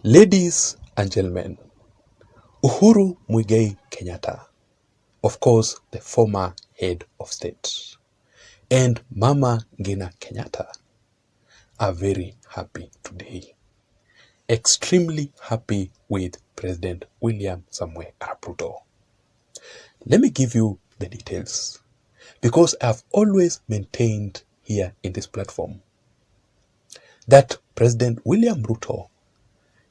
Ladies and gentlemen, Uhuru Muigai Kenyatta, of course the former head of state, and Mama Ngina Kenyatta are very happy today. Extremely happy with President William Samoei Arap Ruto. Let me give you the details, because I've always maintained here in this platform that President William Ruto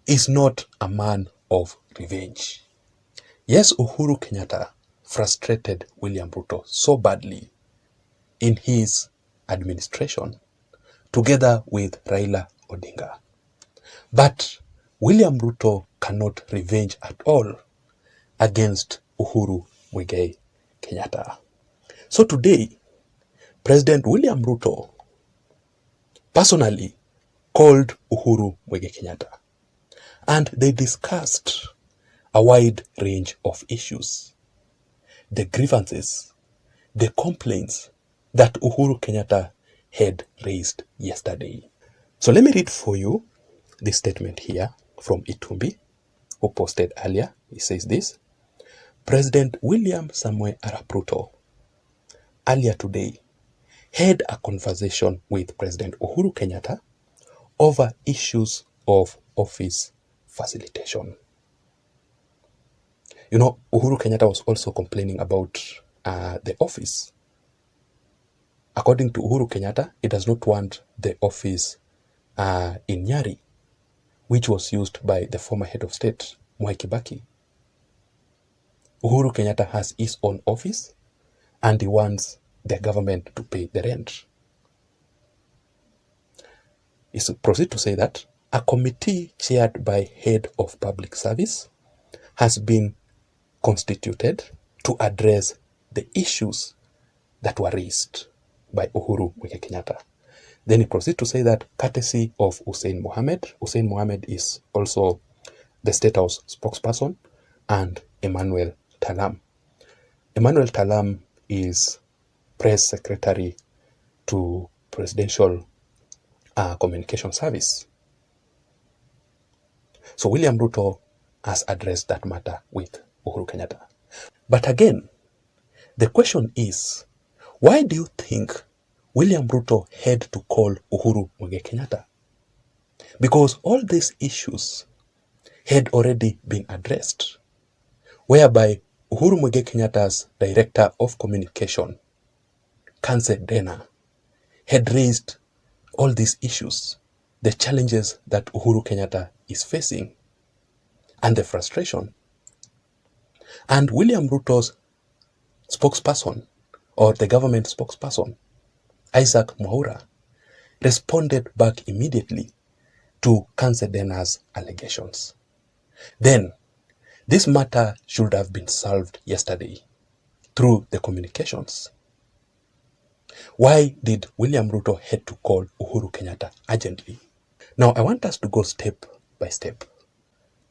is not a man of revenge. Yes, Uhuru Kenyatta frustrated William Ruto so badly in his administration together with Raila Odinga. But William Ruto cannot revenge at all against Uhuru Muigai Kenyatta. So today, President William Ruto personally called Uhuru Muigai Kenyatta, and they discussed a wide range of issues, the grievances, the complaints that Uhuru Kenyatta had raised yesterday. So let me read for you this statement here from Itumbi, who posted earlier. He says this: President William Samoei Arap Ruto earlier today had a conversation with President Uhuru Kenyatta over issues of office facilitation. You know, Uhuru Kenyatta was also complaining about the office. According to Uhuru Kenyatta, he does not want the office in Nyeri, which was used by the former head of state, Mwai Kibaki. Uhuru Kenyatta has his own office, and he wants the government to pay the rent. He proceeds to say that a committee chaired by head of public service has been constituted to address the issues that were raised by Uhuru Muigai Kenyatta. Then he proceeds to say that courtesy of Hussein Mohammed is also the State House spokesperson, and Emmanuel Talam. Emmanuel Talam is press secretary to Presidential Communication Service. So William Ruto has addressed that matter with Uhuru Kenyatta. But again, the question is, why do you think William Ruto had to call Uhuru Muigai Kenyatta? Because all these issues had already been addressed, whereby Uhuru Muigai Kenyatta's Director of Communication, Kanse Dena, had raised all these issues, the challenges that Uhuru Kenyatta is facing, and the frustration. And William Ruto's spokesperson, or the government spokesperson, Isaac Mwaura, responded back immediately to Kanse Dena's allegations. Then, this matter should have been solved yesterday through the communications. Why did William Ruto had to call Uhuru Kenyatta urgently? Now, I want us to go step by step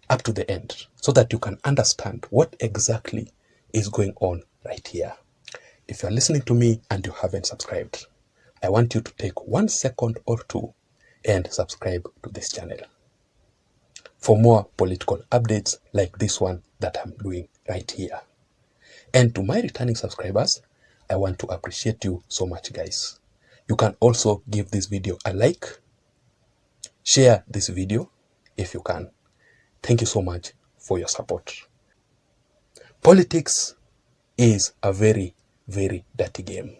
up to the end so that you can understand what exactly is going on right here. If you're listening to me and you haven't subscribed, I want you to take 1 second or two and subscribe to this channel for more political updates like this one that I'm doing right here. And to my returning subscribers, I want to appreciate you so much, guys. You can also give this video a like, share this video if you can. Thank you so much for your support. Politics is a very, very dirty game.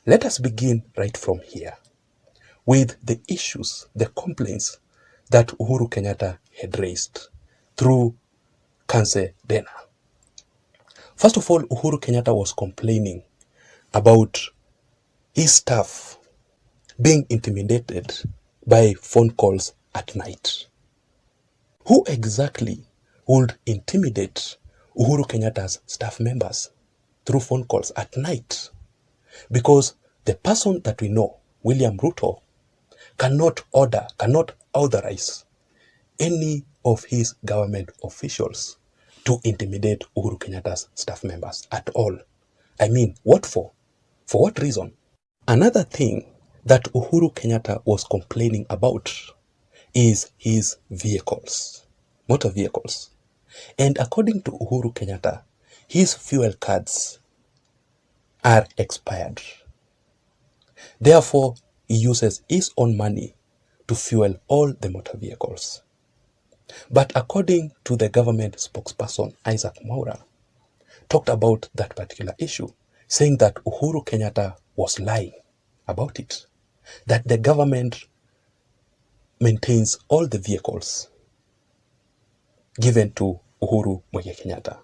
Let us begin right from here with the issues, the complaints that Uhuru Kenyatta had raised through Kanse Dena. First of all, Uhuru Kenyatta was complaining about his staff being intimidated by phone calls at night. Who exactly would intimidate Uhuru Kenyatta's staff members through phone calls at night? Because the person that we know, William Ruto, cannot authorize any of his government officials to intimidate Uhuru Kenyatta's staff members at all. I mean, what for? For what reason? Another thing that Uhuru Kenyatta was complaining about is his vehicles, motor vehicles. And according to Uhuru Kenyatta, his fuel cards are expired. Therefore, he uses his own money to fuel all the motor vehicles. But according to the government spokesperson, Isaac Mwaura, talked about that particular issue, saying that Uhuru Kenyatta was lying about it, that the government maintains all the vehicles given to Uhuru Kenyatta.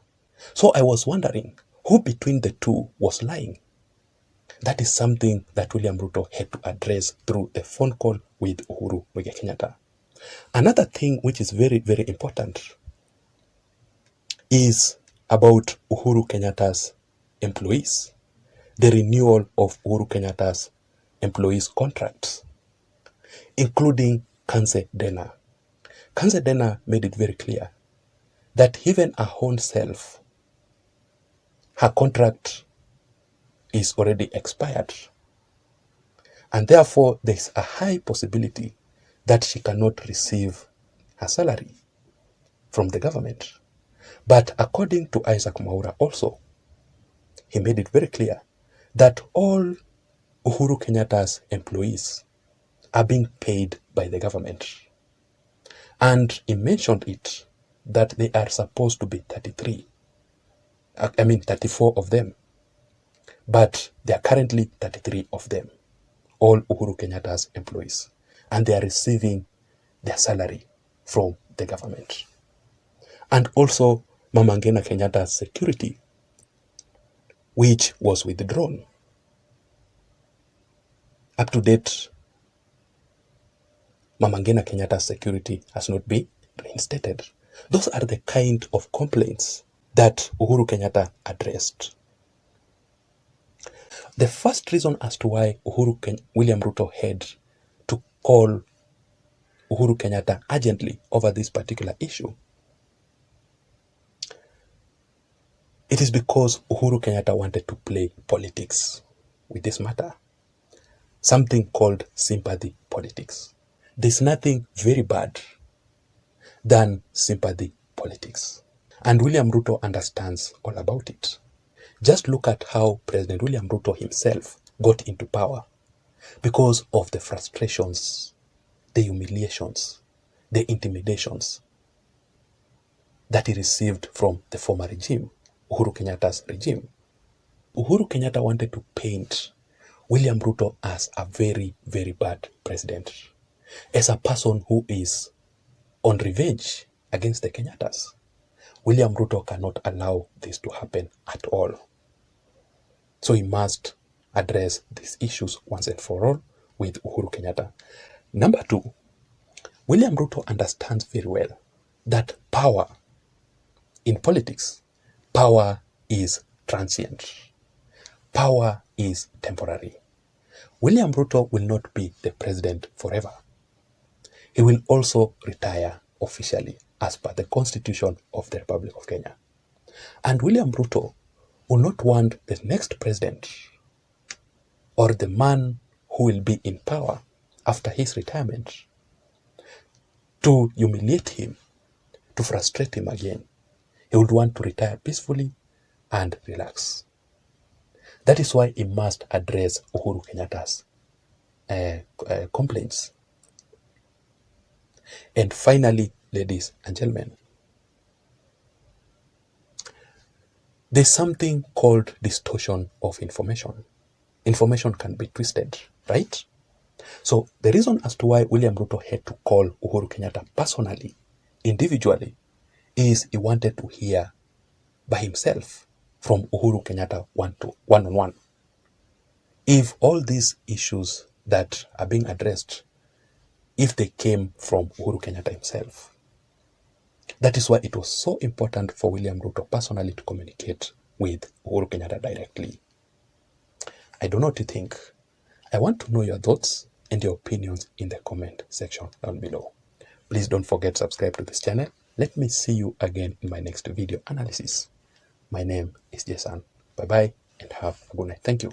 So I was wondering who between the two was lying. That is something that William Ruto had to address through the phone call with Uhuru Kenyatta. Another thing which is very, very important is about Uhuru Kenyatta's employees, the renewal of Uhuru Kenyatta's employees' contracts, including Kanse Dena. Kanse Dena made it very clear that even her own self, her contract is already expired. And therefore, there is a high possibility that she cannot receive her salary from the government. But according to Isaac Mwaura also, he made it very clear that all Uhuru Kenyatta's employees are being paid by the government. And he mentioned it that they are supposed to be 34 of them. But there are currently 33 of them, all Uhuru Kenyatta's employees. And they are receiving their salary from the government. And also Mama Ngina Kenyatta's security, which was withdrawn. Up to date, Mama Ngina Kenyatta's security has not been reinstated. Those are the kind of complaints that Uhuru Kenyatta addressed. The first reason as to why William Ruto had to call Uhuru Kenyatta urgently over this particular issue, it is because Uhuru Kenyatta wanted to play politics with this matter. Something called sympathy politics. There's nothing very bad than sympathy politics. And William Ruto understands all about it. Just look at how President William Ruto himself got into power because of the frustrations, the humiliations, the intimidations that he received from the former regime, Uhuru Kenyatta's regime. Uhuru Kenyatta wanted to paint William Ruto as a very, very bad president, as a person who is on revenge against the Kenyattas. William Ruto cannot allow this to happen at all. So he must address these issues once and for all with Uhuru Kenyatta. Number two, William Ruto understands very well that power in politics, power is transient. Power is temporary. William Ruto will not be the president forever. He will also retire officially as per the Constitution of the Republic of Kenya. And William Ruto will not want the next president or the man who will be in power after his retirement to humiliate him, to frustrate him again. He would want to retire peacefully and relax. That is why he must address Uhuru Kenyatta's complaints. And finally, ladies and gentlemen, there's something called distortion of information. Information can be twisted, right? So the reason as to why William Ruto had to call Uhuru Kenyatta personally, individually, is he wanted to hear by himself from Uhuru Kenyatta one-on-one. If all these issues that are being addressed, if they came from Uhuru Kenyatta himself, that is why it was so important for William Ruto personally to communicate with Uhuru Kenyatta directly. I don't know what you think. I want to know your thoughts and your opinions in the comment section down below. Please don't forget to subscribe to this channel. Let me see you again in my next video analysis. My name is Jason. Bye-bye and have a good night. Thank you.